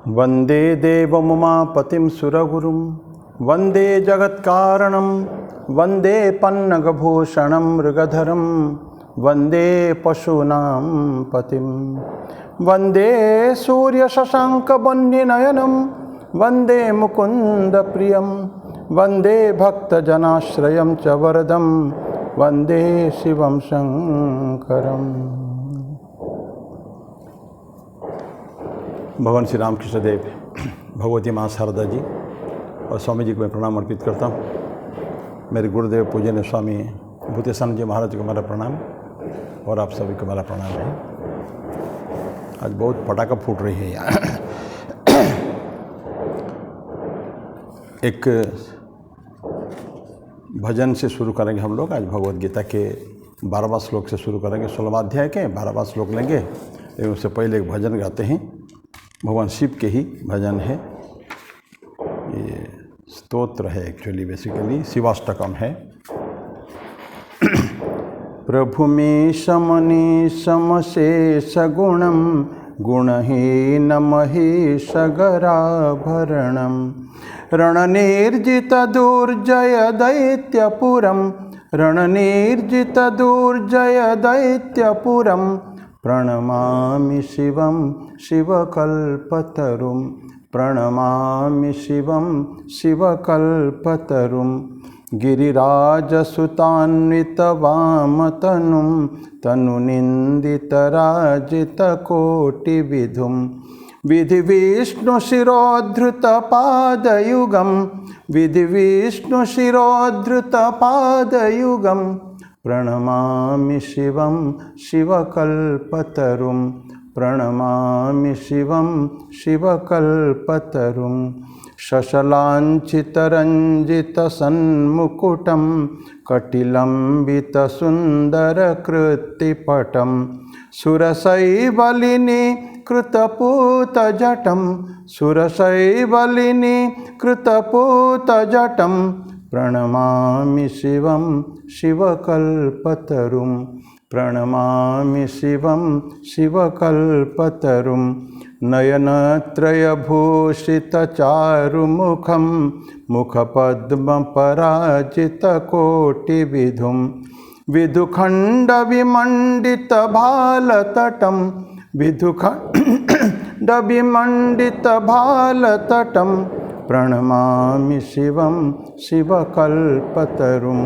वंदे देवमुमापतिं सुरगुरुं वंदे जगत्कारणं वंदे पन्नगभूषणं मृगधरं वंदे पशूनां पतिं वंदे सूर्यशशाङ्कवह्निनयनं वंदे मुकुन्दप्रियं वंदे भक्तजनाश्रयं च वरदं वंदे शिवं शंकरम्। भगवान श्री रामकृष्ण देव, भगवती माँ शारदा जी और स्वामी जी को मैं प्रणाम अर्पित करता हूँ। मेरे गुरुदेव पूजनीय स्वामी भूतेशानंद जी महाराज को मेरा प्रणाम और आप सभी को मेरा प्रणाम है। आज बहुत पटाखा फूट रही है यहाँ। एक भजन से शुरू करेंगे हम लोग। आज भगवद गीता के 12वां श्लोक से शुरू करेंगे। 16वां अध्याय के 12वां श्लोक लेंगे, लेकिन उससे पहले एक भजन गाते हैं। भगवान शिव के ही भजन है, ये स्तोत्र है, एक्चुअली बेसिकली शिवाष्टकम है। प्रभु में शमनी समशेष गुणम गुणहीन महेश गराभरणम रणनिर्जित दुर्जय दैत्यपुरम रणनिर्जित दुर्जय दैत्यपुरम प्रणमामि शिवं शिवकल्पतरुं प्रणमामि शिवं शिवकल्पतरुं गिरिराजसुतान्वितवामतनुं तनुनिन्दितराजितकोटिविधुं विधिविष्णुशिरोद्धृतपादयुगं विधिविष्णुशिरोद्धृतपादयुगं प्रणमामि शिवं शिवकल्पतरुं प्रणमामि शिवं शिवकल्पतरुं शशलाञ्छितरञ्जितसन्मुकुटं कटिलम्बितसुन्दरकृत्तिपटं सुरसैवलिनी कृतपूतजटं सुरसैवलिनी कृतपूतजटं प्रणमामि शिवं शिवकल्पतरुं प्रणमामि शिवं शिवकल्पतरुं नयनत्रयभूषितचारुमुखं मुखपद्मपराजितकोटिविधुं विधुखण्डविमण्डितभालतटं विधुखण्डविमण्डितभालतटं प्रणमामि शिवं शिवकल्पतरुं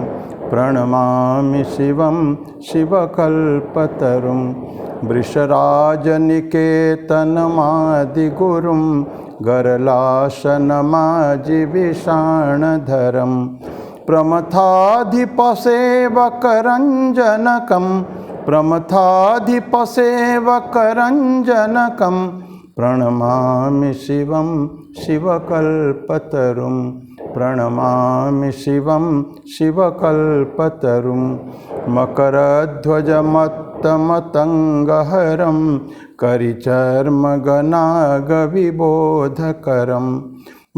प्रणमामि शिवं शिवकल्पतरुं वृषराजनिकेतनमादिगुरुं गरलाशनमाजिविषाणधरं प्रमथाधिपसेवकरञ्जनकं प्रमथाधिपसेवकरञ्जनकं प्रणमामि शिवं शिवकल्पतरुं प्रणमामि शिवं शिवकल्पतरुं मकरध्वजमत्तमतङ्गहरं करिचर्मगनागविबोधकरं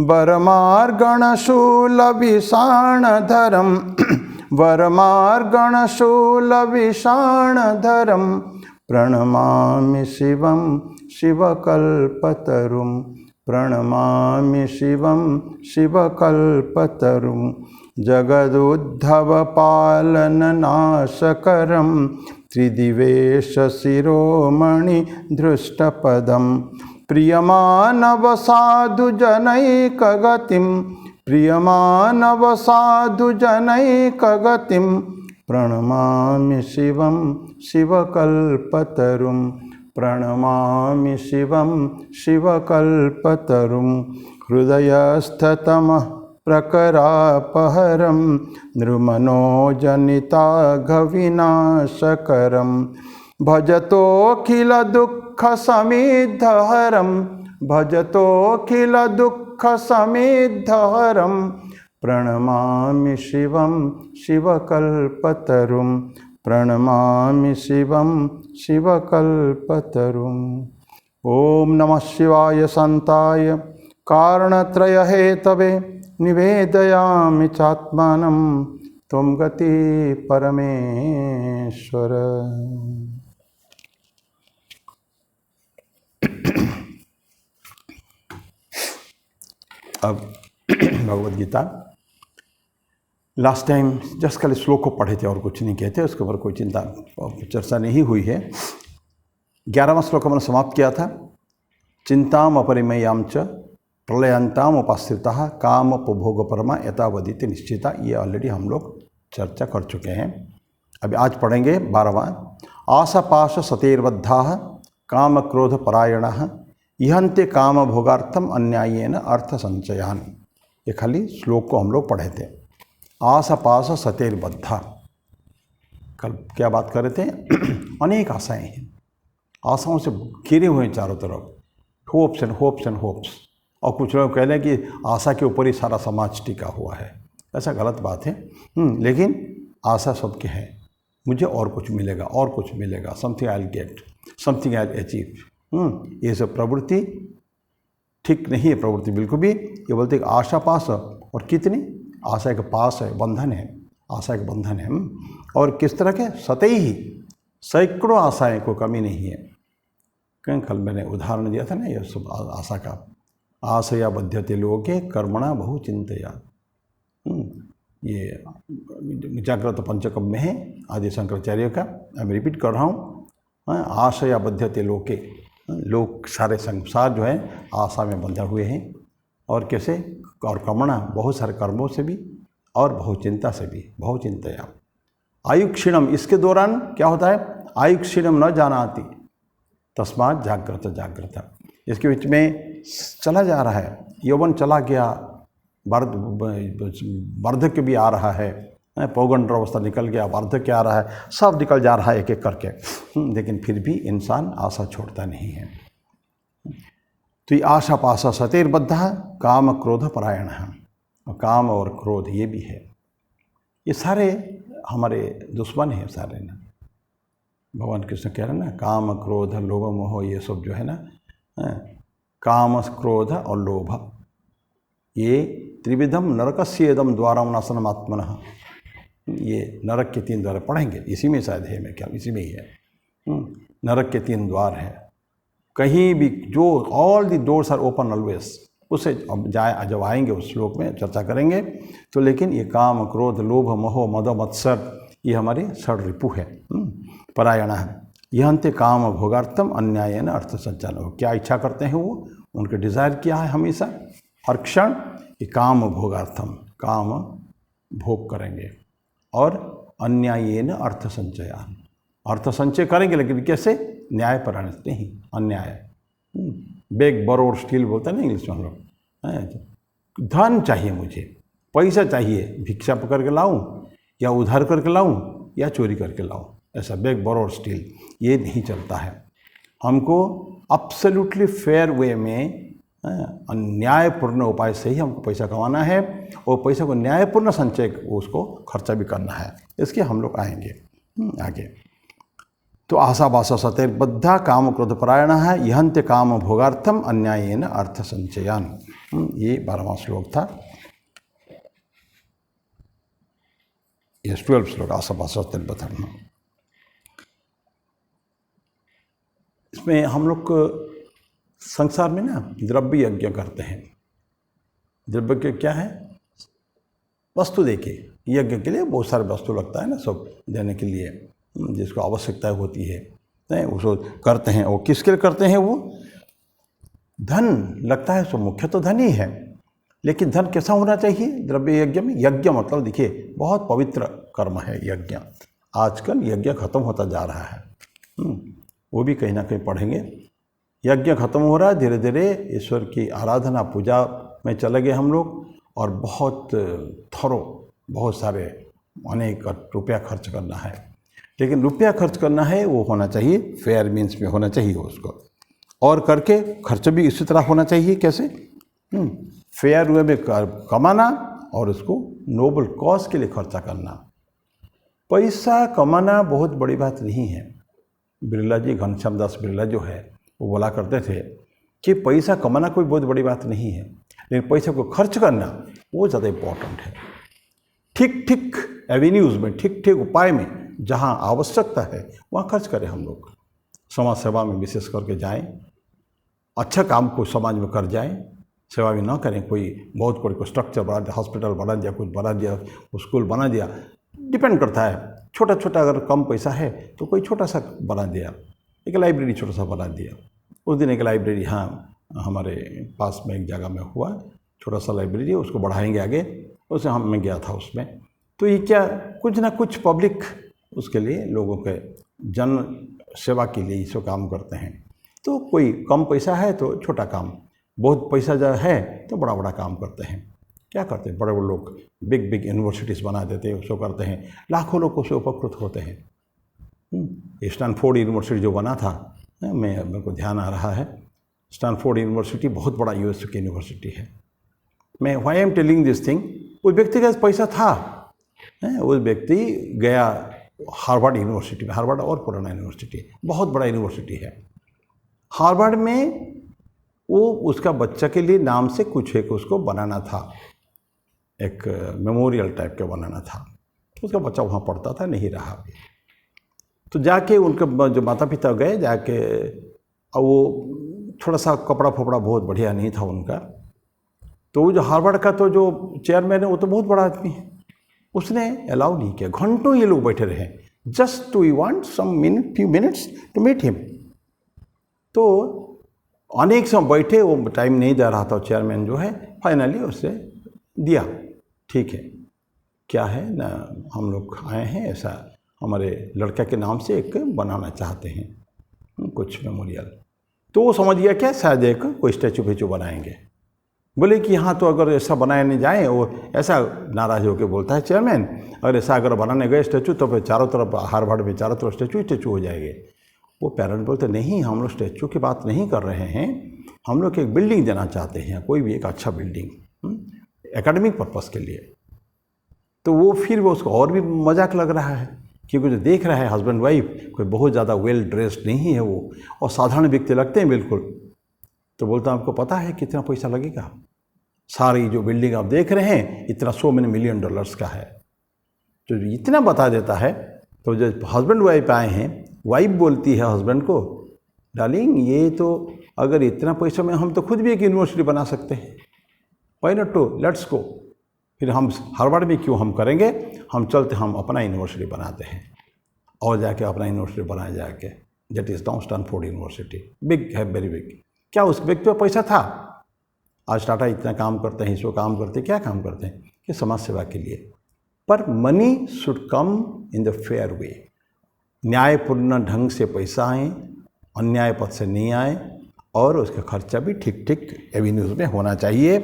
वरमार्गणशूलविषाणधरं वरमार्गणशूलविषाणधरं प्रणमामि शिवं शिवकल्पतरुं प्रणमामि शिवं शिवकल्पतरुं जगदुद्धवपालननाशकरं त्रिदिवेशशिरोमणिधृष्टपदं प्रियमानवसाधुजनैकगतिं प्रियमानवसाधुजनैकगतिं प्रणमामि शिवं शिवकल्पतरुं प्रणमामि शिवं शिवकल्पतरुं हृदयस्थतमः प्रकरापहरं नृमनोजनिताघविनाशकरं भजतोऽखिलदुःखसमिद्धहरं भजतोऽखिलदुःखसमिद्धहरं प्रणमामि शिवं शिवकल्पतरुं प्रणमामि शिवं शिवकल्पतरुं। ओम नमः शिवाय शान्ताय कारणत्रयहेतवे निवेदयामि चात्मानं त्वं गति परमेश्वर। अब Bhagavad Gita last time just खाली श्लोक को पढ़े थे और कुछ नहीं कहते, उसके ऊपर कोई चिंता चर्चा नहीं हुई है। 11वां श्लोक हमने समाप्त किया था। चिंताम अपरिमेयाम च प्रलयंताम उपाश्रिता काम उपभोग परमा यथावदित निश्चिता। ये ऑलरेडी हम लोग चर्चा कर चुके हैं। अभी आज पढ़ेंगे 12वां। आशापाश सतेर्बद्धा काम क्रोध परायण इहंते काम भोगार्थम अन्यायेन अर्थ संचयान। ये खाली श्लोक को हम लोग पढ़े थे। आशापाश सतेर्बद्धा, कल क्या बात कर रहे थे? अनेक आशाएं हैं, आशाओं से घिरे हुए हैं चारों तरफ, hopes and hopes and hopes. और कुछ लोग कह रहे हैं कि आशा के ऊपर ही सारा समाज टिका हुआ है। ऐसा गलत बात है। लेकिन आशा सबके हैं, मुझे और कुछ मिलेगा, और कुछ मिलेगा, something I will get, something I will achieve. ये सब प्रवृत्ति ठीक नहीं है, प्रवृत्ति बिल्कुल भी। ये बोलते हैं आशा पास, और कितनी आशा के पास है, बंधन है, आशा एक बंधन है। और किस तरह के? सतई ही सैकड़ों आशाएं, को कमी नहीं है। कहीं कल मैंने उदाहरण दिया था ना ये सब आशा का। आशया बध्यते लोके कर्मणा बहु चिंतया। ये जागृत पंचकम में है आदि शंकराचार्य का। मैं रिपीट कर रहा हूँ। आशया बध्यते लोके, लोग सारे संसार जो है आशा में बंधे हुए हैं। और कैसे? और कर्मणा, बहुत सारे कर्मों से भी, और बहुचिंता से भी। बहुचिंतया आयुक्षीणम, इसके दौरान क्या होता है? आयुक्षीणम न जानाति तस्मात् जागृत जागृत। इसके बीच में चला जा रहा है, यौवन चला गया, वार्धक्य भी आ रहा है, पौगंड अवस्था निकल गया, वार्धक्य आ रहा है, सब निकल जा रहा है एक एक करके। लेकिन फिर भी इंसान आशा छोड़ता नहीं है। तो ये आशा पाशा सतेर्बद्ध काम क्रोध परायण है। काम और क्रोध ये भी है, ये सारे हमारे दुश्मन हैं सारे ना। भगवान कृष्ण कह रहे हैं ना, काम क्रोध लोभ मोह, ये सब जो है ना, काम क्रोध और लोभ, ये त्रिविधम नरकस्येदम द्वारम नाशनम आत्मनः। ये नरक के 3 द्वार पढ़ेंगे, इसी में शायद है, मैं क्या इसी में ही है। नरक के 3 द्वार है, कहीं भी जो all the doors are open always. उसे अब जब आएंगे उस श्लोक में चर्चा करेंगे। तो लेकिन ये काम क्रोध लोभ मोह मद मत्सर, ये हमारे षड रिपु है। परायण है। यह अंत्य काम भोगार्थम अन्यायन अर्थ संचालन। क्या इच्छा करते हैं वो? उनके डिज़ायर क्या है? हमेशा हर क्षण ये काम भोगार्थम, काम भोग करेंगे, और अन्यायेन अर्थ संचयान, अर्थ संचय करेंगे। लेकिन कैसे? न्याय परायण नहीं, अन्याय। बेग बरोड स्टील बोलते हैं ना इंग्लिश में हम लोग। धन चाहिए मुझे, पैसा चाहिए, भिक्षा पकड़ के लाऊं, या उधार करके लाऊं, या चोरी करके लाऊं। ऐसा बेग बरोड स्टील ये नहीं चलता है। हमको अब्सोल्युटली फेयर वे में, न्यायपूर्ण उपाय से ही हमको पैसा कमाना है, और पैसा को न्यायपूर्ण संचय उसको खर्चा भी करना है। इसके हम लोग आएंगे आगे। तो आशा बाशा सतेर्बद्धा काम क्रोध परायण है, यहंत्य काम भोगार्थम अन्यायेन अर्थ संचयान। ये 12वां श्लोक था। ये 12 श्लोक आशा बाशा सतेर्बद्धा। इसमें हम लोग संसार में ना द्रव्य यज्ञ करते हैं। द्रव्य के क्या है? वस्तु देके, यज्ञ के लिए बहुत सारे वस्तु लगता है ना, सब देने के लिए जिसको आवश्यकता होती है, उसको करते हैं। और किसके लिए करते हैं? वो धन लगता है, सो मुख्य तो धन ही है। लेकिन धन कैसा होना चाहिए द्रव्य यज्ञ में? यज्ञ मतलब देखिए बहुत पवित्र कर्म है यज्ञ। आजकल यज्ञ खत्म होता जा रहा है, वो भी कहीं ना कहीं पढ़ेंगे। यज्ञ खत्म हो रहा है धीरे धीरे, ईश्वर की आराधना पूजा में चले गए हम लोग, और बहुत बहुत सारे अनेक रुपया खर्च करना है। लेकिन रुपया खर्च करना है वो होना चाहिए फेयर मीन्स में होना चाहिए उसको, और करके खर्च भी इसी तरह होना चाहिए। कैसे? फेयर वे में कमाना, और उसको नोबल कॉज के लिए खर्चा करना। पैसा कमाना बहुत बड़ी बात नहीं है। बिरला जी, घनश्याम दास बिरला जो है, वो बोला करते थे कि पैसा कमाना कोई बहुत बड़ी बात नहीं है, लेकिन पैसे को खर्च करना वो ज़्यादा इम्पोर्टेंट है। ठीक ठीक एवेन्यूज़ में, ठीक ठीक उपाय में, जहाँ आवश्यकता है वहाँ खर्च करें हम लोग। समाज सेवा में विशेष करके जाएं, अच्छा काम को समाज में कर जाएं, सेवा भी ना करें। कोई बहुत कोई स्ट्रक्चर बना दिया, हॉस्पिटल बना दिया, कुछ बना दिया, स्कूल बना दिया, डिपेंड करता है। छोटा छोटा अगर कम पैसा है तो कोई छोटा सा बना दिया, एक लाइब्रेरी छोटा सा बना दिया। उस दिन एक लाइब्रेरी हाँ हमारे पास में एक जगह में हुआ, छोटा सा लाइब्रेरी, उसको बढ़ाएंगे आगे, उसे मैं गया था उसमें। तो ये क्या कुछ ना कुछ पब्लिक उसके लिए, लोगों के जन सेवा के लिए इसको काम करते हैं। तो कोई कम पैसा है तो छोटा काम, बहुत पैसा जो है तो बड़ा बड़ा काम करते हैं। क्या करते हैं बड़े बड़े लोग, बिग बिग यूनिवर्सिटीज़ बना देते हैं, उसको करते हैं, लाखों लोग उससे उपकृत होते हैं। स्टैनफोर्ड यूनिवर्सिटी जो बना था, मेरे को ध्यान आ रहा है, स्टैनफोर्ड यूनिवर्सिटी बहुत बड़ा यूएस की यूनिवर्सिटी है। मैं why I am telling this thing, उस व्यक्ति का पैसा था, उस व्यक्ति गया हार्वर्ड यूनिवर्सिटी में, हार्वर्ड और पुराना यूनिवर्सिटी, बहुत बड़ा यूनिवर्सिटी है। हार्वर्ड में वो उसका बच्चा के लिए नाम से कुछ एक उसको बनाना था, एक मेमोरियल टाइप का बनाना था। उसका बच्चा वहाँ पढ़ता था, नहीं रहा। तो जाके उनके जो माता पिता गए, जाके वो थोड़ा सा कपड़ा फपड़ा बहुत बढ़िया नहीं था उनका। तो वो जो हार्वर्ड का तो जो चेयरमैन है वो तो बहुत बड़ा आदमी है, उसने अलाउ नहीं किया। घंटों ये लोग बैठे रहे, just to want some few minutes to meet him. तो अनेक समय बैठे, वो टाइम नहीं दे रहा था चेयरमैन जो है। फाइनली उसने दिया, ठीक है, क्या है ना, हम लोग आए हैं, ऐसा हमारे लड़का के नाम से एक बनाना चाहते हैं कुछ मेमोरियल। तो वो समझ गया क्या, शायद एक कोई स्टैचू वेचू बनाएंगे। बोले कि हाँ, तो अगर ऐसा बनाए नहीं जाए, वो ऐसा नाराज होकर बोलता है चेयरमैन, अगर ऐसा अगर बनाने गए स्टैचू तो फिर चारों तरफ हार्वर्ड में चारों तरफ स्टैचू हो जाएंगे। वो पेरेंट बोलते नहीं, हम लोग स्टैचू की बात नहीं कर रहे हैं, हम लोग एक बिल्डिंग देना चाहते हैं, कोई भी एक अच्छा बिल्डिंग एकेडमिक पर्पस के लिए। तो वो फिर वो उसको और भी मजाक लग रहा है, क्योंकि जो देख रहा है हस्बैंड वाइफ कोई बहुत ज़्यादा वेल ड्रेस्ड नहीं है वो, और साधारण व्यक्ति लगते हैं बिल्कुल। तो बोलता आपको पता है कितना पैसा लगेगा, सारी जो बिल्डिंग आप देख रहे हैं इतना $100 मिलियन का है। तो इतना बता देता है। तो जब हस्बैंड वाइफ आए हैं, वाइफ बोलती है हस्बैंड को, डार्लिंग ये तो अगर इतना पैसा में हम तो खुद भी एक यूनिवर्सिटी बना सकते हैं, why not to, let's go. फिर हम हार्वर्ड में क्यों हम करेंगे, हम चलते, हम अपना यूनिवर्सिटी बनाते हैं, और जाके अपना यूनिवर्सिटी बनाया जाके, that is now Stanford university. Big है, वेरी बिग। क्या उस व्यक्ति पर पैसा था? आज टाटा इतना काम करते हैं, इसको काम करते हैं, क्या काम करते हैं कि समाज सेवा के लिए। पर money should come in the fair way, न्यायपूर्ण ढंग से पैसा आए, अन्याय पथ से नहीं आए, और उसका खर्चा भी ठीक ठीक एवेन्यूज़ में होना चाहिए।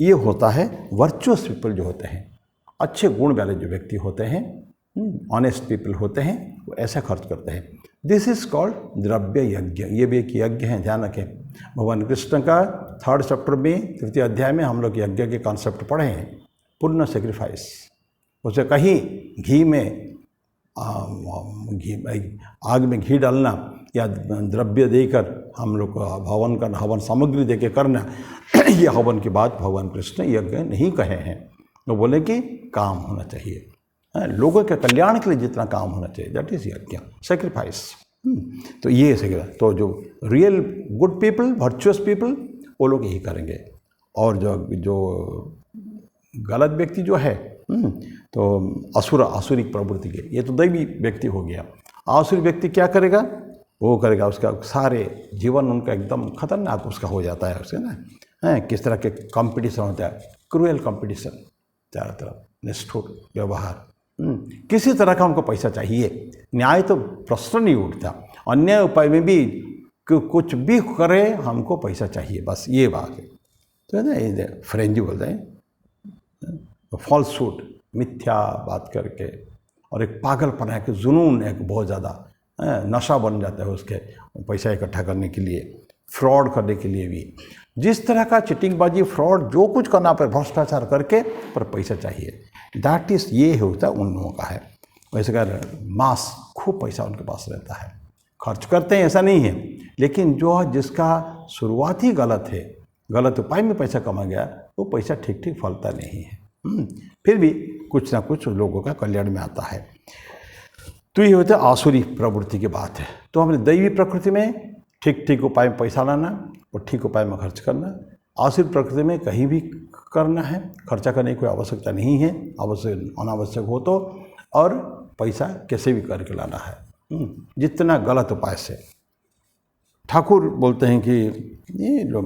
ये होता है वर्चुअस पीपल जो होते हैं, अच्छे गुण वाले जो व्यक्ति होते हैं, ऑनेस्ट पीपल होते हैं, वो ऐसा खर्च करते हैं। दिस इज़ कॉल्ड द्रव्य यज्ञ। ये भी एक यज्ञ है, ध्यान रखें। भगवान कृष्ण का 3rd चैप्टर में 3य अध्याय में हम लोग यज्ञ के कॉन्सेप्ट पढ़े हैं, पूर्ण सेक्रीफाइस। उसे कहीं घी में आग में घी डालना या द्रव्य देकर हम लोग को हवन करना, हवन सामग्री देके करना, ये हवन के बाद भगवान कृष्ण यज्ञ नहीं कहे हैं। वो बोले कि काम होना चाहिए, लोगों के कल्याण के लिए जितना काम होना चाहिए, दैट इज यज्ञ, सेक्रीफाइस। तो ये सेक्रीफाइस, तो जो real good people, virtuous people, वो लोग यही करेंगे। और जो गलत व्यक्ति जो है, तो आसुरिक प्रवृत्ति के, ये तो दैवी व्यक्ति हो गया। आसुरिक व्यक्ति क्या करेगा, वो करेगा, उसका सारे जीवन उनका एकदम खतरनाक उसका हो जाता है उसके ना। किस तरह के कंपटीशन होता है, क्रूएल कंपटीशन, चारों तरफ निष्ठुर व्यवहार, किसी तरह का हमको पैसा चाहिए, न्याय तो प्रश्न नहीं उठता। अन्य उपाय में भी कुछ भी करे, हमको पैसा चाहिए, बस ये बात है। तो है ना, फ्रेंजी बोलते हैं फॉल्सूट, मिथ्या बात करके, और एक पागलपन है कि जुनून, एक बहुत ज़्यादा नशा बन जाता है उसके, पैसा इकट्ठा करने के लिए, फ्रॉड करने के लिए भी। जिस तरह का चिटिंगबाजी, फ्रॉड, जो कुछ करना पर भ्रष्टाचार करके, पर पैसा चाहिए, दैट इज़, ये होता है उन लोगों का है। वैसे कर मास, खूब पैसा उनके पास रहता है, खर्च करते हैं, ऐसा नहीं है। लेकिन जो जिसका शुरुआत ही गलत है, गलत उपाय में पैसा कमा गया, वो पैसा ठीक ठीक फलता नहीं है। फिर भी कुछ ना कुछ लोगों का कल्याण में आता है। तो ये होता है आसुरी प्रवृत्ति की बात है। तो हमने दैवी प्रकृति में ठीक ठीक उपाय में पैसा लाना और ठीक उपाय में खर्च करना, आश्रित प्रकृति में कहीं भी करना है, खर्चा करने की कोई आवश्यकता नहीं है, आवश्यक अनावश्यक हो तो, और पैसा कैसे भी करके लाना है, जितना गलत उपाय से। ठाकुर बोलते हैं कि ये जो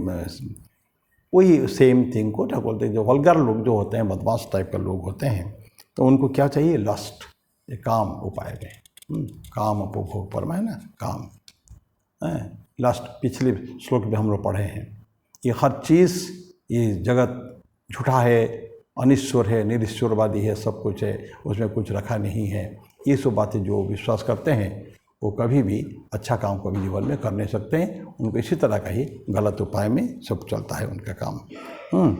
वही सेम थिंग को ठाकुर बोलते हैं, जो वल्गर लोग जो होते हैं, बदमाश टाइप के लोग होते हैं, तो उनको क्या चाहिए, लस्ट, ये काम उपाय में, काम उपभोग पर है ना, काम लस्ट। पिछले श्लोक में हम लोग पढ़े हैं, ये हर चीज़, ये जगत झूठा है, अनिश्वर है, निरीश्वरवादी है, सब कुछ है, उसमें कुछ रखा नहीं है। ये सब बातें जो विश्वास करते हैं वो कभी भी अच्छा काम कभी जीवन में कर नहीं सकते हैं। उनको इसी तरह का ही गलत उपाय में सब चलता है उनका काम।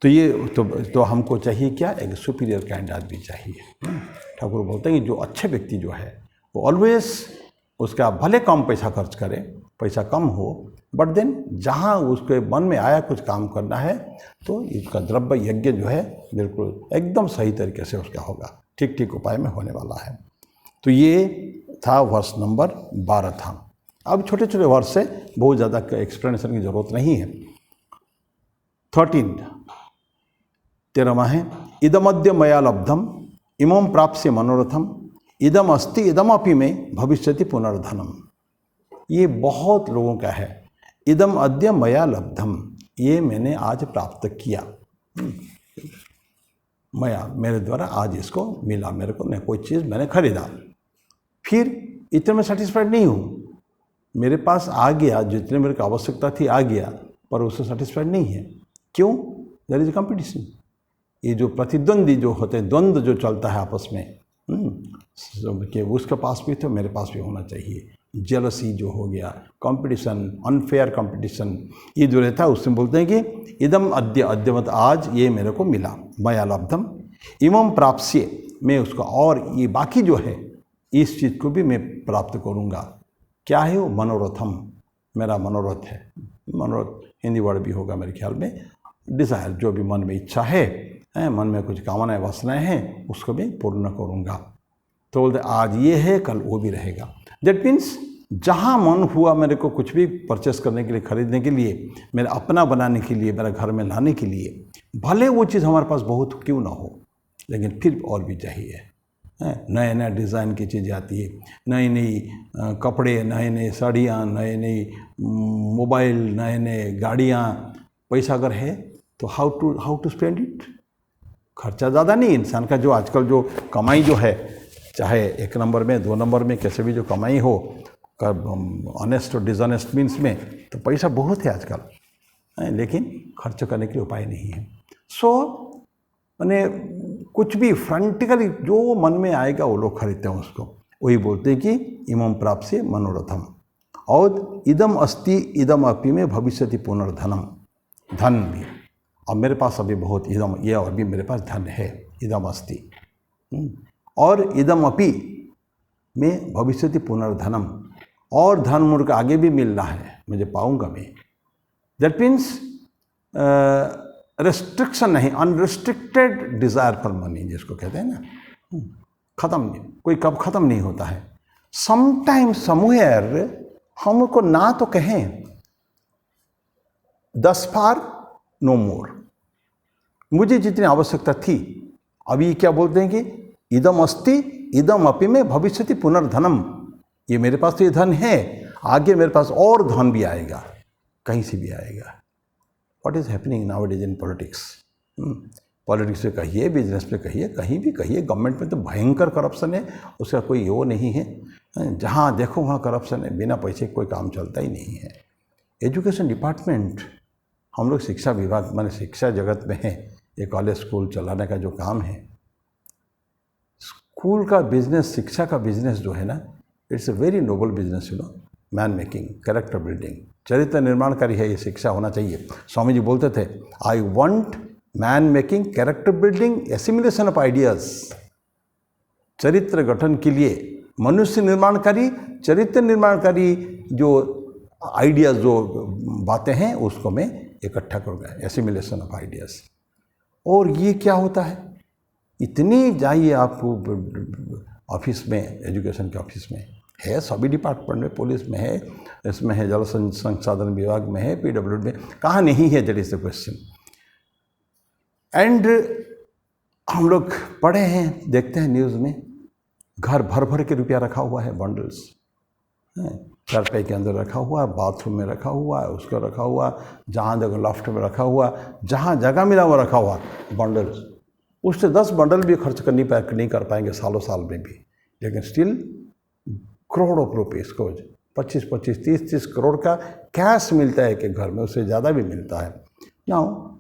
तो ये तो हमको चाहिए क्या, एक सुपीरियर काइंड आदमी चाहिए। ठाकुर बोलते हैं कि जो अच्छे व्यक्ति जो है वो ऑलवेज उसका भले कम पैसा खर्च करे, पैसा कम हो, बट देन जहाँ उसके मन में आया कुछ काम करना है तो इसका द्रव्य यज्ञ जो है बिल्कुल एकदम सही तरीके से उसका होगा, ठीक ठीक उपाय में होने वाला है। तो ये था वर्ष नंबर 12 था। अब छोटे छोटे वर्ष से बहुत ज़्यादा एक्सप्लेनेशन की जरूरत नहीं है। 13वां है, इदमद्य मया लब्धम इमं प्राप्स्य मनोरथम इदम अस्ति इदमपि में भविष्यति पुनर्धनम। ये बहुत लोगों का है। इदम अद्य मया लब्धम, ये मैंने आज प्राप्त किया, मया मेरे द्वारा आज इसको मिला, मेरे को मैं कोई चीज़ मैंने खरीदा, फिर इतने में सेटिस्फाइड नहीं हूँ, मेरे पास आ गया, जितने मेरे को आवश्यकता थी आ गया, पर उससे सेटिस्फाइड नहीं है। क्यों? There is competition. ये जो प्रतिद्वंदी जो होते हैं, द्वंद्व जो चलता है आपस में, कि उसके पास भी तो मेरे पास भी होना चाहिए, जेलसी जो हो गया, कंपटीशन, अनफेयर कंपटीशन, ये जो रहता है उसमें बोलते हैं कि इदम अद्य, अद्य मत आज ये मेरे को मिला, मया लब्धम इमं प्राप्स्य, मैं उसको और ये बाकी जो है इस चीज़ को भी मैं प्राप्त करूँगा। क्या है वो? मनोरथम, मेरा मनोरथ है। मनोरथ हिंदी वर्ड भी होगा मेरे ख्याल में, डिज़ायर, जो भी मन में इच्छा है, मन में कुछ कामनाएं वासनाएं हैं, उसको मैं पूर्ण करूँगा। तो बोलते आज ये है, कल वो भी रहेगा। दैट मीन्स जहाँ मन हुआ मेरे को कुछ भी परचेस करने के लिए, खरीदने के लिए, मेरा अपना बनाने के लिए, मेरा घर में लाने के लिए, भले वो चीज़ हमारे पास बहुत क्यों ना हो, लेकिन फिर और भी चाहिए। नए नए डिज़ाइन की चीज़ें आती है, नई नई कपड़े, नए नए साड़ियाँ, नए नई मोबाइल, नए नए गाड़ियाँ। पैसा अगर है तो हाउ टू स्पेंड इट। खर्चा ज़्यादा नहीं, इंसान का जो आजकल जो कमाई जो है, चाहे 1 नंबर में 2 नंबर में कैसे भी जो कमाई हो, ऑनेस्ट और डिसऑनेस्ट मीन्स में, तो पैसा बहुत है आजकल, लेकिन खर्च करने के लिए उपाय नहीं है। सो मैंने कुछ भी फ्रंटिकली जो मन में आएगा वो लोग खरीदते हैं उसको। वही बोलते हैं कि इमं प्राप्स्य मनोरथम, और इदम अस्ति इदम अपि में भविष्यति पुनर्धनम, धन भी। अब मेरे पास अभी बहुत इदम, ये और भी मेरे पास धन है, इदम अस्ति, और इदम अपि में भविष्यति पुनर्धनम, और धन मुझे आगे भी मिल रहा है, मुझे पाऊंगा मैं। दैट मीन्स रेस्ट्रिक्शन नहीं, अनरिस्ट्रिक्टेड डिज़ायर फॉर मनी जिसको कहते हैं ना, ख़त्म नहीं, कोई कब ख़त्म नहीं होता है। समटाइम समवेयर हमको ना तो कहें, दस फार नो मोर, मुझे जितनी आवश्यकता थी, अभी क्या बोलते हैं कि इदम अस्ति इदम अपि में भविष्यति पुनर्धनम, ये मेरे पास तो ये धन है, आगे मेरे पास और धन भी आएगा, कहीं से भी आएगा। What is happening nowadays in politics? Politics में कहिए, बिजनेस में कहिए, कहीं भी कहिए, गवर्नमेंट में तो भयंकर करप्शन है, उसका कोई वो नहीं है। जहाँ देखो वहाँ करप्शन है, बिना पैसे कोई काम चलता ही नहीं है। एजुकेशन डिपार्टमेंट, हम लोग शिक्षा विभाग माने शिक्षा जगत में है, ये कॉलेज स्कूल चलाने का जो काम है, स्कूल का बिजनेस, शिक्षा का बिजनेस जो है ना, it's a very noble business, you know, man making, character building, चरित्र निर्माणकारी है ये शिक्षा होना चाहिए। स्वामी जी बोलते थे, I want man making, character building, assimilation of ideas. चरित्र गठन के लिए मनुष्य निर्माणकारी, चरित्र निर्माणकारी जो आइडियाज़, जो बातें हैं, उसको मैं इकट्ठा करूँगा, एसिमिलेशन ऑफ आइडियाज़। और ये क्या होता है, इतनी जाइए आप ऑफिस में, एजुकेशन के ऑफिस में, है, सभी डिपार्टमेंट में, पुलिस में है, इसमें है, जल संसाधन विभाग में है, PWD में, कहाँ नहीं है, that is the question. And हम लोग पढ़े हैं, देखते हैं न्यूज़ में, घर भर भर के रुपया रखा हुआ है, बंडल्स, चारपाई के अंदर रखा हुआ, बाथरूम में रखा हुआ, उसको रखा हुआ, जहाँ जगह लॉफ्ट में रखा हुआ, जहाँ जगह मिला हुआ रखा हुआ बंडल्स। उससे 10 बंडल भी खर्च नहीं कर पाएंगे सालों साल में भी, लेकिन स्टिल करोड़ ऑफ रुपीज़ को 25-25, 30-30 करोड़ का कैश मिलता है कि घर में, उससे ज़्यादा भी मिलता है। नाउ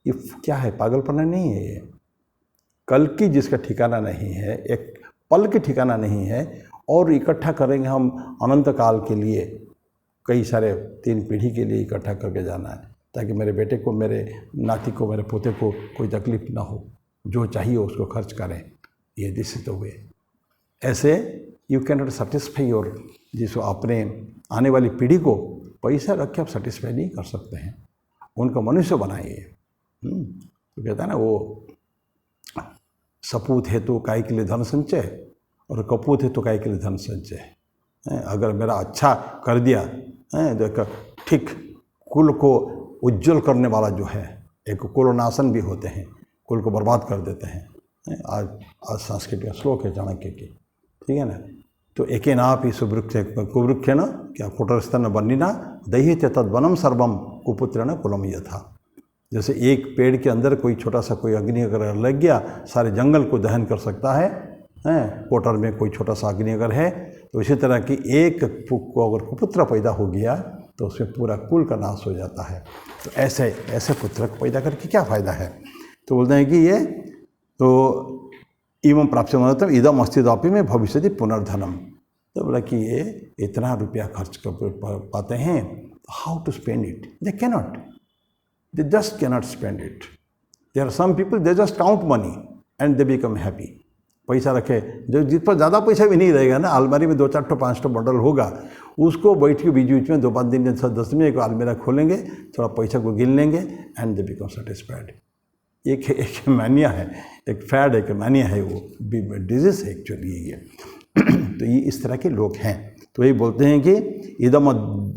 ये क्या है, पागलपना नहीं है ये। कल की जिसका ठिकाना नहीं है, एक पल के ठिकाना नहीं है, और इकट्ठा करेंगे हम अनंत काल के लिए, कई सारे 3 पीढ़ी के लिए इकट्ठा करके जाना है, ताकि मेरे बेटे को, मेरे नाती को, मेरे पोते को कोई तकलीफ ना हो, जो चाहिए उसको खर्च करें। ये दिस इज द वे। ऐसे you can not satisfy your, जिसको अपने आने वाली पीढ़ी को पैसा रख के आप सेटिस्फाई नहीं कर सकते हैं, उनको मनुष्य बनाइए। तो कहता है ना वो, सपूत है तो काय के लिए धन संचय, और कपूत है तो काय के लिए धन संचय। अगर मेरा अच्छा कर दिया, देखो ठीक, कुल को उज्जवल करने वाला जो है, एक कुलनाशन भी होते हैं, कुल को बर्बाद कर देते हैं। आज संस्कृत का श्लोक है चाणक्य की, ठीक है ना। तो एके नापि सुवृक्ष कुवृक्षेण क्या कुटस्थन बन्निना दह्यते तद्वनम सर्वम कुपुत्रेण कुलम यथा। जैसे एक पेड़ के अंदर कोई छोटा सा कोई अग्नि अगर लग गया, सारे जंगल को दहन कर सकता है, कोटर में कोई छोटा सा अग्नि अगर है, तो इसी तरह की एक को अगर कुपुत्र पैदा हो गया तो उसमें पूरा कुल का नाश हो जाता है। तो ऐसे ऐसे पुत्र को पैदा करके क्या फ़ायदा है। तो बोलते हैं कि ये तो इवं प्राप्त मतलब इदम अस्तिदापि में भविष्यति पुनर्धनम। तो बोला कि ये इतना रुपया खर्च कर पाते हैं, how to spend it, they cannot, they just cannot spend it. There are some people, they just count money and they become happy. पैसा रखे, जो जिस पर ज़्यादा पैसा भी नहीं रहेगा ना, अलमारी में 2-4 5 बंडल होगा, उसको बैठ के बीच बीच में 2-5 दिन 10 दिन एक अलमीरा खोलेंगे, थोड़ा पैसा को गिन लेंगे, एंड दे बिकम सेटिस्फाइड। एक मानिया है, एक फैड है, एक मानिया है, वो डिजीज है एक्चुअली ये। तो ये इस तरह के लोग हैं। तो ये बोलते हैं कि इदम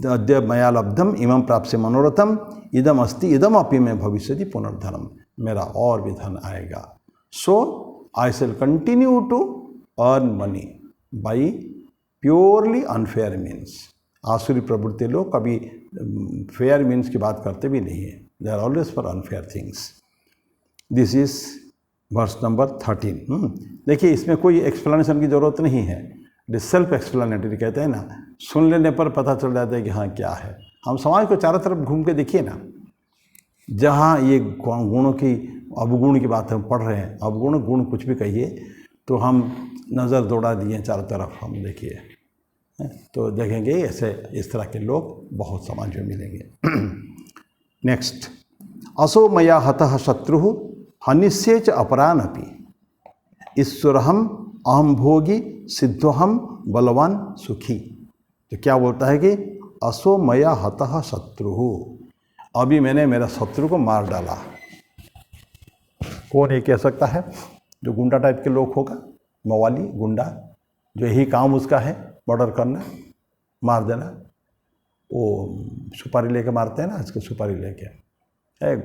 अद्य मया लब्धम इमं प्राप्स्य मनोरथम इदम अस्ति इदम अपि में भविष्यति पुनर्धनम, मेरा और भी धन आएगा। So I shall continue to earn money by purely unfair means. आसुरी प्रवृत्ति लोग कभी फेयर मीन्स की बात करते भी नहीं है, they are always for unfair things. This is worse number 13। देखिए, इसमें कोई एक्सप्लेनेशन की ज़रूरत नहीं है, सेल्फ एक्सप्लेनेटरी कहते हैं ना, सुन लेने पर पता चल जाता है कि हाँ क्या है। हम समाज को चारों तरफ घूम के देखिए ना, जहाँ ये गुणों की, अवगुण की बात हम पढ़ रहे हैं, अवगुण गुण कुछ भी कहिए, तो हम नज़र दौड़ा दिए चारों तरफ, हम देखिए तो देखेंगे ऐसे इस तरह के लोग बहुत समाज में मिलेंगे। नेक्स्ट, असो मया हतः शत्रु हनिष्ये च अपरानपि ईश्वरहम अहम भोगी सिद्धोहम बलवान सुखी। तो क्या बोलता है कि असो मया हतः शत्रु, अभी मैंने मेरा शत्रु को मार डाला। कौन ये कह सकता है? जो गुंडा टाइप के लोग होगा, मवाली गुंडा, जो यही काम उसका है, मर्डर करना, मार देना। वो सुपारी लेके मारते हैं ना आजकल, सुपारी लेके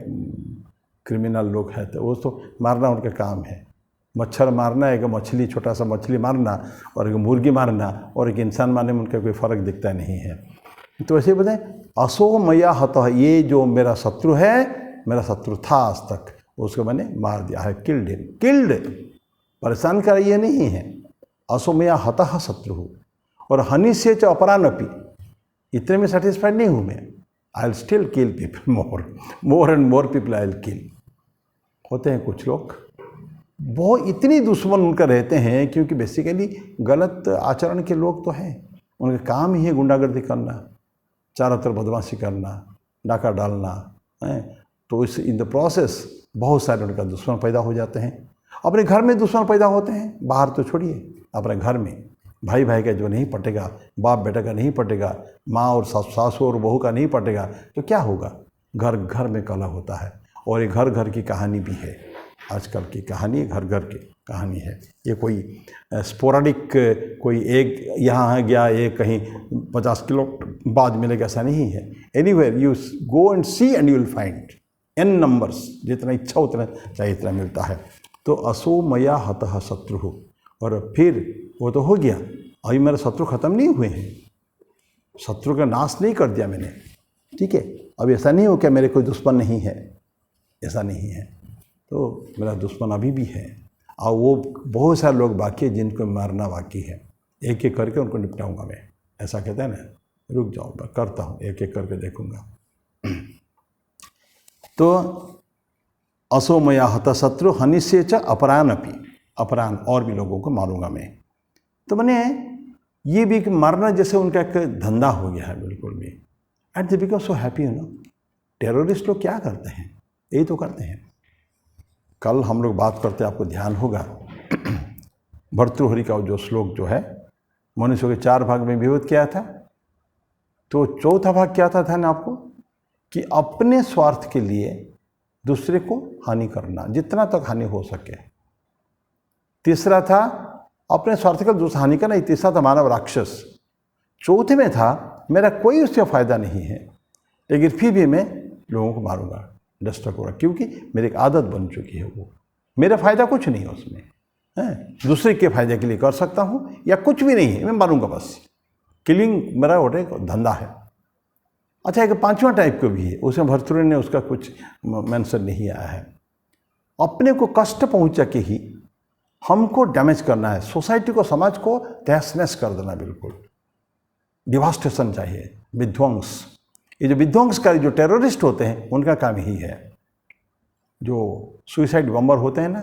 क्रिमिनल लोग हैं, तो वो तो मारना उनका काम है। मच्छर मारना, एक मछली, छोटा सा मछली मारना, और एक मुर्गी मारना, और एक इंसान मारने में उनका कोई फ़र्क दिखता नहीं है। तो ऐसे बताएं, असो मया हतः, ये जो मेरा शत्रु है, मेरा शत्रु था आज तक, उसको मैंने मार दिया है, किल्ड हिम, किल्ड। परेशान कर ये नहीं है, असो मया हतः शत्रु। और हनिष्ये च अपरानपि, इतने में सेटिस्फाइड नहीं हूँ मैं, I will still kill people, more and more people I will kill. होते हैं कुछ लोग, वो इतनी दुश्मन उनका रहते हैं, क्योंकि बेसिकली गलत आचरण के लोग तो हैं, उनका काम ही है गुंडागर्दी करना, चारों तरफ बदमाशी करना, डाका डालना है। तो इस इन द प्रोसेस बहुत सारे उनका दुश्मन पैदा हो जाते हैं। अपने घर में दुश्मन पैदा होते हैं, बाहर तो छोड़िए, अपने घर में भाई भाई का जो नहीं पटेगा, बाप बेटा का नहीं पटेगा, माँ और सासू और बहू का नहीं पटेगा, तो क्या होगा? घर घर में कलह होता है। और ये घर घर की कहानी भी है, आजकल की कहानी घर घर की। कहानी है। ये कोई स्पोराडिक कोई एक यहाँ गया एक कहीं 50 किलो बाद मिलेगा ऐसा नहीं है। Anywhere you go and see and you will find n numbers, जितना इच्छा उतना चाहिए इतना मिलता है। तो असो मया हतः शत्रु, और फिर वो तो हो गया, अभी मेरे शत्रु खत्म नहीं हुए हैं, शत्रु का नाश नहीं कर दिया मैंने, ठीक है। अब ऐसा नहीं हो कि मेरे कोई दुश्मन नहीं है, ऐसा नहीं है, तो मेरा दुश्मन अभी भी है, और वो बहुत सारे लोग बाकी हैं जिनको मारना बाकी है, एक एक करके उनको निपटाऊंगा मैं, ऐसा कहते हैं ना। रुक जाओ, मैं करता हूँ, एक एक करके देखूंगा। तो असो मया हत शत्रु हनिष्ये च अपरान अपि, अपरान और भी लोगों को मारूंगा मैं। तो मैंने ये भी मारना जैसे उनका एक धंधा हो गया है बिल्कुल भी। And they become so happy, you know. Terrorist लोग क्या करते हैं, यही तो करते हैं। कल हम लोग बात करते, आपको ध्यान होगा, भर्तृहरि का जो श्लोक जो है, मनुष्य के 4 भाग में विभक्त किया था, तो चौथा भाग क्या था ध्यान आपको, कि अपने स्वार्थ के लिए दूसरे को हानि करना, जितना तक हानि हो सके। तीसरा था अपने स्वार्थ का दूसरा हानि करना, तीसरा था मानव राक्षस। चौथे में था मेरा कोई उससे फ़ायदा नहीं है, लेकिन फिर भी मैं लोगों को मारूंगा, डिस्टर्ब करूँगा, क्योंकि मेरी एक आदत बन चुकी है वो। मेरा फ़ायदा कुछ नहीं है उसमें, है दूसरे के फ़ायदे के लिए कर सकता हूँ, या कुछ भी नहीं है, मैं मारूंगा बस। किलिंग मेरा वो एक धंधा है। अच्छा, एक 5वां टाइप का भी है, उसमें भर्तृहरि ने उसका कुछ मेंशन नहीं आया है। अपने को कष्ट पहुँचा के ही हमको डैमेज करना है, सोसाइटी को, समाज को तहस नहस कर देना, बिल्कुल डिवास्टेशन चाहिए, विध्वंस। ये जो विध्वंसकारी जो टेररिस्ट होते हैं उनका काम यही है। जो सुइसाइड बम्बर होते हैं ना,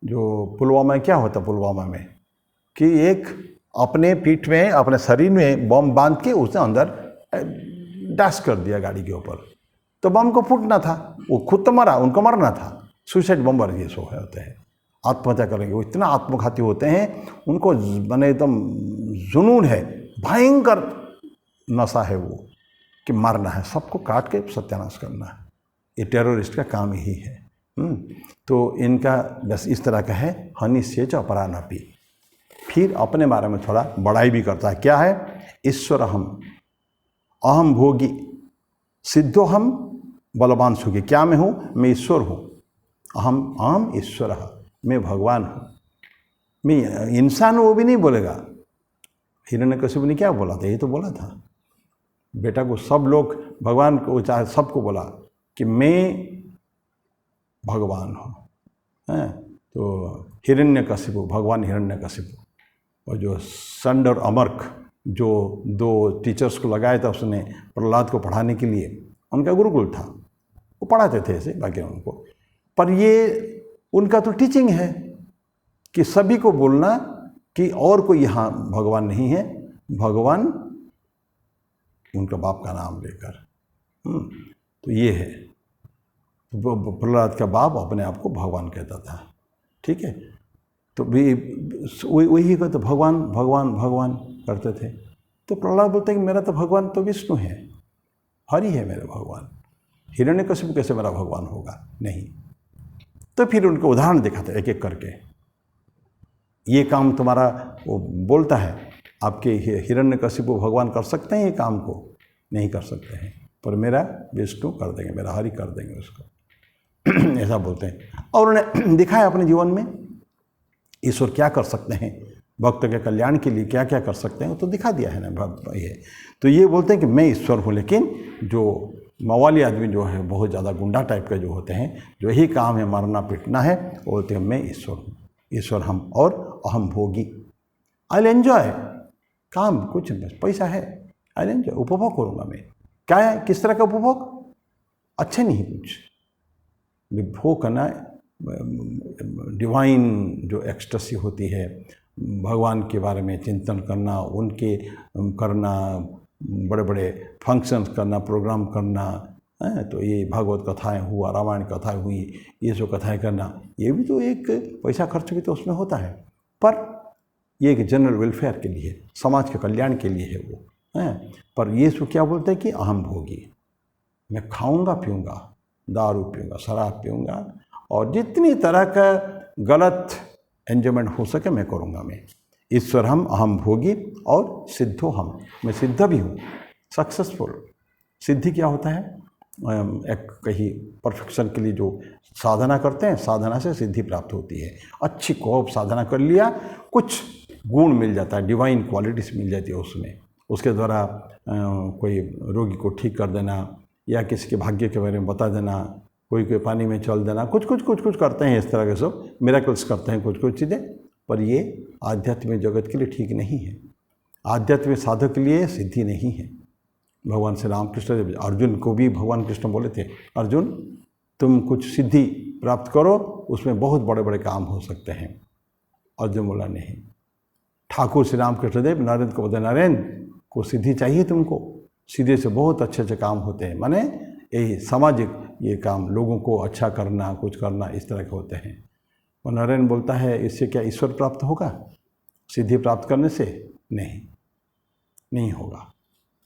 जो पुलवामा में क्या होता, पुलवामा में कि एक अपने पीठ में अपने शरीर में बम बांध के उसने अंदर डैश कर दिया गाड़ी के ऊपर, तो बम को फूटना था, वो खुद तो मरा, उनको मरना था। सुइसाइड बम्बर ये सो होते हैं, आत्महत्या करेंगे, वो इतना आत्मघाती होते हैं, उनको मैंने एकदम जुनून है, भयंकर नशा है वो, कि मारना है, सबको काट के सत्यानाश करना है। ये टेररिस्ट का काम यही है। तो इनका बस इस तरह का है, हनिष्ये च अपरानपि। फिर अपने बारे में थोड़ा बड़ाई भी करता है, क्या है, ईश्वरहम अहम भोगी सिद्धोहम बलवान सुखी। क्या मैं हूँ, मैं ईश्वर हूँ, अहम ईश्वर, मैं भगवान हूँ, मैं इंसान हूँ, वो भी नहीं बोलेगा। हिरण्यकशिपु ने क्या बोला था, ये तो बोला था बेटा को, सब लोग भगवान को, चाहे सबको बोला कि मैं भगवान हूँ, हैं। तो हिरण्यकशिपु, भगवान हिरण्यकशिपु, और जो संड और अमर्क जो 2 टीचर्स को लगाया था उसने प्रहलाद को पढ़ाने के लिए, उनका गुरुकुल था, वो पढ़ाते थे ऐसे बाकी उनको। पर ये उनका तो टीचिंग है कि सभी को बोलना कि और कोई यहाँ भगवान नहीं है, भगवान उनका बाप का नाम लेकर। तो ये है, प्रहलाद का बाप अपने आप को भगवान कहता था, ठीक है। तो भी वही को तो भगवान भगवान भगवान करते थे। तो प्रहलाद बोलते हैं कि मेरा तो भगवान तो विष्णु है, हरि है मेरा भगवान, हिरण्यकशिपु कैसे मेरा भगवान होगा, नहीं। तो फिर उनको उदाहरण दिखाते एक एक करके, ये काम तुम्हारा, वो बोलता है आपके हिरण्यकशिपु भगवान कर सकते हैं ये काम को, नहीं कर सकते हैं, पर मेरा विष्णु कर देंगे, मेरा हरि कर देंगे उसको ऐसा बोलते हैं। और उन्होंने दिखाया अपने जीवन में ईश्वर क्या कर सकते हैं, भक्त के कल्याण के लिए क्या क्या कर सकते हैं, तो दिखा दिया है ना ये। तो ये बोलते हैं कि मैं ईश्वर हूँ, लेकिन जो मवाली आदमी जो है, बहुत ज़्यादा गुंडा टाइप के जो होते हैं, जो यही काम है मारना पीटना है, वो बोलते हैं मैं ईश्वर हूँ, ईश्वर हम, और अहम भोगी, आई विल एंजॉय, काम कुछ बस पैसा है, आई विल एंजॉय, उपभोग करूँगा मैं। क्या है, किस तरह का उपभोग, अच्छे नहीं कुछ विभोग करना, डिवाइन जो एक्सटेसी होती है, भगवान के बारे में चिंतन करना, उनके करना, बड़े बड़े फंक्शंस करना, प्रोग्राम करना, है। तो ये भागवत कथाएं हुआ, रामायण कथाएं हुई, ये सब कथाएं करना, ये भी तो एक पैसा खर्च भी तो उसमें होता है, पर ये एक जनरल वेलफेयर के लिए, समाज के कल्याण के लिए है वो, है। पर ये सो क्या बोलते हैं कि अहम भोगी, मैं खाऊंगा पीऊँगा, दारू पीऊँगा, शराब पीऊँगा, और जितनी तरह का गलत एंजॉयमेंट हो सके मैं करूँगा। मैं ईश्वर हम अहम भोगी और सिद्धो हम, मैं सिद्ध भी हूँ, सक्सेसफुल। सिद्धि क्या होता है? एक कहीं परफेक्शन के लिए जो साधना करते हैं, साधना से सिद्धि प्राप्त होती है। अच्छी खूब साधना कर लिया, कुछ गुण मिल जाता है, डिवाइन क्वालिटीज मिल जाती है उसमें। उसके द्वारा कोई रोगी को ठीक कर देना, या किसी के भाग्य के बारे में बता देना, कोई पानी में चल देना, कुछ करते हैं इस तरह के सब मिरेकल्स करते हैं, कुछ चीज़ें। पर ये आध्यात्मिक जगत के लिए ठीक नहीं है, आध्यात्मिक साधक के लिए सिद्धि नहीं है। भगवान श्री रामकृष्ण अर्जुन को भी भगवान कृष्ण बोले थे, अर्जुन तुम कुछ सिद्धि प्राप्त करो, उसमें बहुत बड़े बड़े काम हो सकते हैं। अर्जुन बोला नहीं। ठाकुर श्री रामकृष्ण देव नरेंद्र को बोलते, नरेंद्र को सिद्धि चाहिए तुमको, सीधे से बहुत अच्छे काम होते हैं, माने यही सामाजिक ये काम, लोगों को अच्छा करना, कुछ करना, इस तरह के होते हैं। और नरेंद्र बोलता है इससे क्या ईश्वर प्राप्त होगा? सिद्धि प्राप्त करने से नहीं होगा।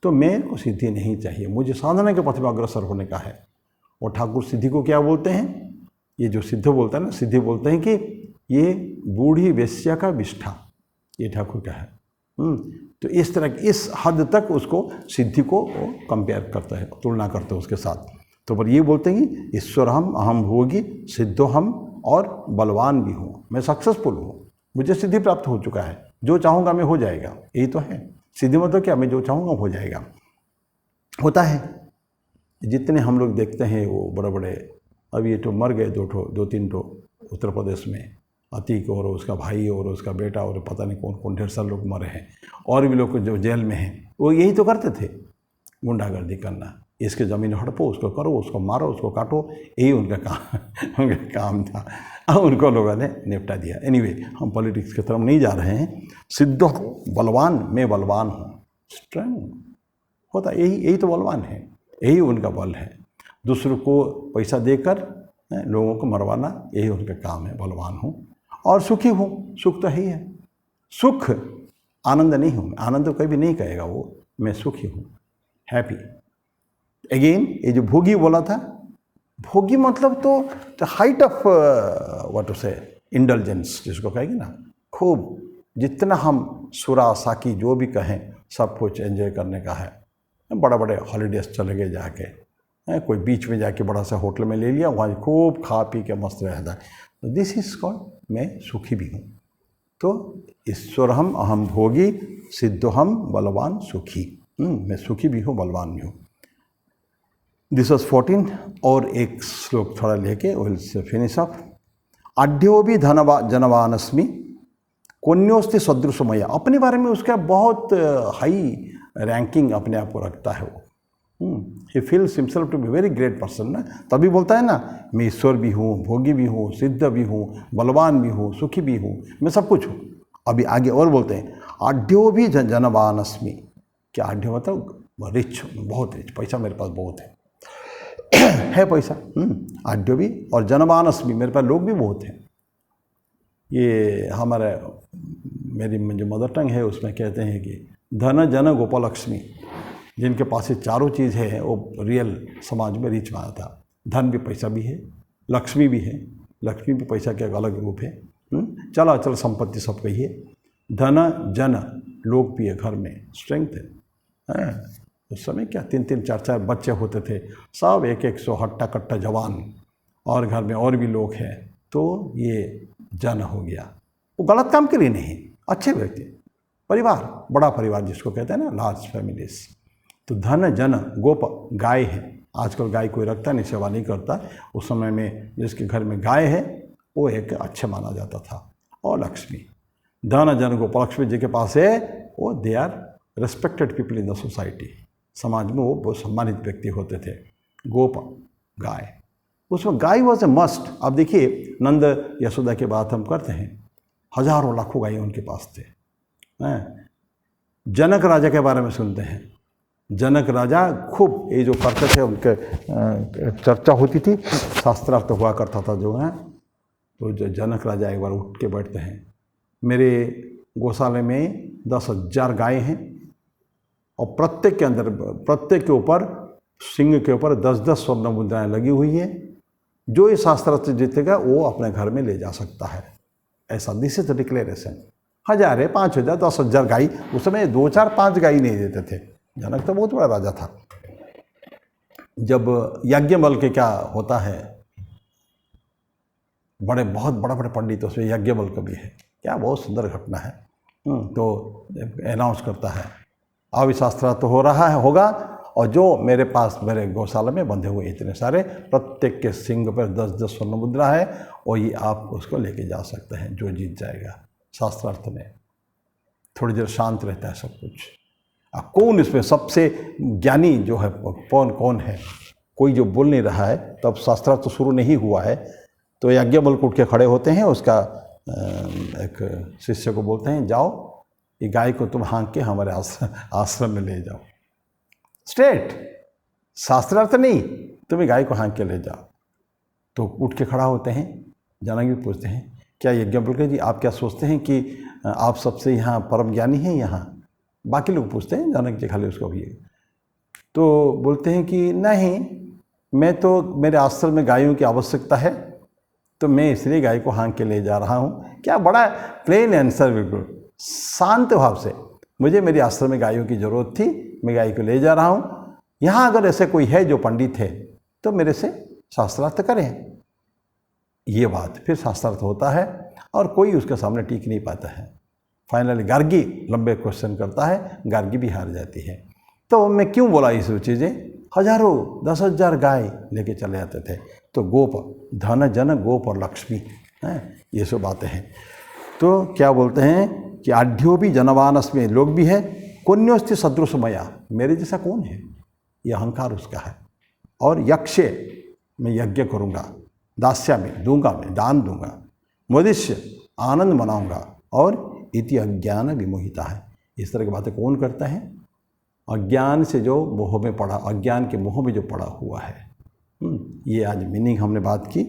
तो मेरे को सिद्धि नहीं चाहिए, मुझे साधना के पथ में अग्रसर होने का है। और ठाकुर सिद्धि को क्या बोलते हैं? ये जो सिद्ध बोलता है ना, सिद्धि बोलते हैं कि ये बूढ़ी वेश्या का विष्ठा, ये ठाकुर का है। तो इस तरह इस हद तक उसको सिद्धि को कंपेयर करता है, तुलना करते हैं उसके साथ। तो पर ये बोलते हैं कि ईश्वर हम अहम भोगी सिद्धो हम, और बलवान भी हूँ, मैं सक्सेसफुल हूँ, मुझे सिद्धि प्राप्त हो चुका है, जो चाहूँगा मैं हो जाएगा। यही तो है सिद्धि, मतलब क्या? मैं जो चाहूँगा हो जाएगा। होता है जितने हम लोग देखते हैं वो बड़े बड़े, अब ये तो मर गए दो तीन उत्तर प्रदेश में, अतीक और उसका भाई और उसका बेटा और पता नहीं कौन कौन, ढेर सारे लोग मरे हैं। और भी लोग जो जेल में हैं वो यही तो करते थे, गुंडागर्दी करना, इसके ज़मीन हड़पो, उसको करो, उसको मारो, उसको काटो, यही उनका काम था। अब उनको लोगों ने निपटा दिया। एनीवे, हम पॉलिटिक्स की तरफ नहीं जा रहे हैं। सिद्ध बलवान, मैं बलवान हूँ, स्ट्रेंथ होता, यही तो बलवान है, यही उनका बल है। दूसरों को पैसा देकर लोगों को मरवाना, यही उनका काम है, बलवान हूँ। और सुखी हूँ, सुख तो ही है, सुख आनंद नहीं हूँ, आनंद तो कभी नहीं कहेगा वो, मैं सुखी हूँ, हैप्पी। अगेन ये जो भोगी बोला था, भोगी मतलब तो the height of what to say indulgence, जिसको कहेंगे ना, खूब जितना हम सुरा साकी जो भी कहें सब कुछ एंजॉय करने का है। बड़ा बड़े हॉलीडेज चले गए जाके, कोई बीच में जाके बड़ा सा होटल में ले लिया, वहाँ खूब खा पी के मस्त रहता है। दिस इज कॉल्ड मैं सुखी भी हूँ। तो ईश्वर हम अहम भोगी सिद्धो हम बलवान सुखी, मैं सुखी भी हूँ, बलवान भी हूँ। This was 14। और एक श्लोक थोड़ा लेके विल से फिनिश अप। आढ्यो भी जनवानस्मि कोन्योस्ति सदृशमया, अपने बारे में उसका बहुत हाई रैंकिंग अपने आप को रखता है वो। He feels himself to be very great person ना, तभी बोलता है ना, मैं ईश्वर भी हूँ, भोगी भी हूँ, सिद्ध भी हूँ, बलवान भी हूँ, सुखी भी हूँ, मैं सब कुछ हूँ। अभी आगे और बोलते हैं, आढ्यो भी जनवानस्मि। क्या आढ्य मतलब? रिच, बहुत रिच, पैसा मेरे पास बहुत है पैसा। आढ्यो भी, और जनवानस्मि, मेरे पास लोग भी बहुत हैं। ये हमारे मेरी जो मदर टंग है उसमें कहते हैं कि धन जन गोपालक्ष्मी, जिनके पास ये चारों चीज़ है वो रियल समाज में रिच माना था। धन भी, पैसा भी है, लक्ष्मी भी है, लक्ष्मी भी पैसा का एक अलग रूप है। चल अचल संपत्ति सब कही है। धन जन, लोग भी है, घर में स्ट्रेंथ है। उस समय क्या 3-3, 4-4 बच्चे होते थे, सब 1-1 हट्टा कट्टा जवान, और घर में और भी लोग हैं, तो ये जन हो गया। वो गलत काम के लिए नहीं, अच्छे व्यक्ति, परिवार, बड़ा परिवार जिसको कहते हैं ना, लार्ज फैमिलीज। तो धन जन, गोप गाय है, आजकल गाय कोई रखता नहीं, सेवा नहीं करता। उस समय में जिसके घर में गाय है वो एक अच्छे माना जाता था। और लक्ष्मी, धन जन गोप, लक्ष्मी जी के पास है वो, they are respected people in the society, समाज में वो बहुत सम्मानित व्यक्ति होते थे। गोप गाय, उसमें गाय वॉज ए मस्ट। अब देखिए, नंद यशोदा की बात हम करते हैं, हजारों लाखों गाय उनके पास थे। जनक राजा के बारे में सुनते हैं, जनक राजा खूब ये जो करते थे, उनके चर्चा होती थी, शास्त्रार्थ हुआ करता था जो है। तो जो जनक राजा एक बार उठ के बैठते हैं, मेरे गौशाले में 10,000 गाय हैं, और प्रत्येक के अंदर, प्रत्येक के ऊपर, सिंह के ऊपर 10-10 स्वर्ण मुद्राएं लगी हुई है। जो ये शास्त्रार्थ जीतेगा वो अपने घर में ले जा सकता है, ऐसा दिस इज द डिक्लेरेशन। 1000 5,000 10,000 गाय, उस समय 2 4 5 गाय नहीं देते थे। जनक तो बहुत बड़ा राजा था। जब याज्ञवल्क्य क्या होता है, बहुत बड़े पंडित, उसमें याज्ञवल्क्य भी है, क्या बहुत सुंदर घटना है। तो अनाउंस करता है अविशास्त्रा तो हो रहा है, होगा, और जो मेरे पास मेरे गौशाला में बंधे हुए इतने सारे, प्रत्येक के सिंग पर 10-10 स्वर्ण मुद्रा है, और ये आप उसको लेके जा सकते हैं, जो जीत जाएगा। शास्त्रार्थ में थोड़ी देर शांत रहता है सब कुछ। कौन इसमें सबसे ज्ञानी जो है कौन है, कोई जो बोल नहीं रहा है, तब शास्त्रार्थ तो शुरू नहीं हुआ है। तो याज्ञवल्क्य उठ के खड़े होते हैं, उसका एक शिष्य को बोलते हैं, जाओ ये गाय को तुम हाँक के हमारे आश्रम में ले जाओ। स्ट्रेट, शास्त्रार्थ नहीं, तुम्हें गाय को हाँक के ले जाओ। तो उठ के खड़ा होते हैं। जनक भी पूछते हैं, क्या याज्ञवल्क्य जी आप क्या सोचते हैं कि आप सबसे यहाँ परम ज्ञानी हैं? यहाँ बाकी लोग पूछते हैं, जनक जी खाली उसको भी। तो बोलते हैं कि नहीं, मैं तो मेरे आश्रम में गायों की आवश्यकता है, तो मैं इसलिए गाय को हाँक के ले जा रहा हूँ। क्या बड़ा प्लेन आंसर, बिल्कुल शांत भाव से, मुझे मेरे आश्रम में गायों की ज़रूरत थी, मैं गाय को ले जा रहा हूँ। यहाँ अगर ऐसे कोई है जो पंडित है तो मेरे से शास्त्रार्थ करें। ये बात फिर शास्त्रार्थ होता है और कोई उसके सामने टिक नहीं पाता है। फाइनली गार्गी लंबे क्वेश्चन करता है, गार्गी भी हार जाती है। तो मैं क्यों बोला ये सब चीज़ें? हजारों 10,000 गाय लेके चले जाते थे। तो गोप, धन जन गोप और लक्ष्मी हैं, ये सब बातें हैं। तो क्या बोलते हैं कि आढ़्यो भी जनवानस में लोग भी है, पुण्योस्ति सदृश मया, मेरे जैसा कौन है, ये अहंकार उसका है। और यक्षे, मैं यज्ञ करूँगा, दास्या में दूंगा, मैं दान दूंगा, मोदिष्य आनंद मनाऊंगा, और इति अज्ञान विमोहिता है। इस तरह की बातें कौन करता है? अज्ञान से जो मोह में पड़ा, अज्ञान के मोह में जो पड़ा हुआ है। ये आज मीनिंग हमने बात की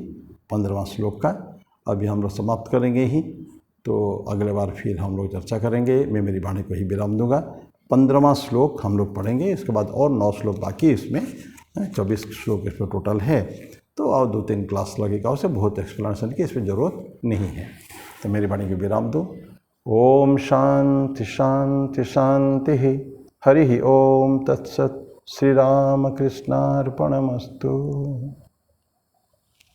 15वां श्लोक का। अभी हम लोग समाप्त करेंगे ही, तो अगले बार फिर हम लोग चर्चा करेंगे। मैं मेरी वाणी को ही विराम दूंगा। 15वां श्लोक हम लोग पढ़ेंगे, इसके बाद और 9 श्लोक बाकी, इसमें 24 श्लोक इसमें टोटल है। तो और 2-3 क्लास लगेगा, उसे बहुत एक्सप्लेनेशन की इसमें ज़रूरत नहीं है। तो मेरी वाणी को विराम दो। ओम शांति शांति शांति। हरि ओम तत्सत्। श्री राम कृष्णार्पणमस्तु।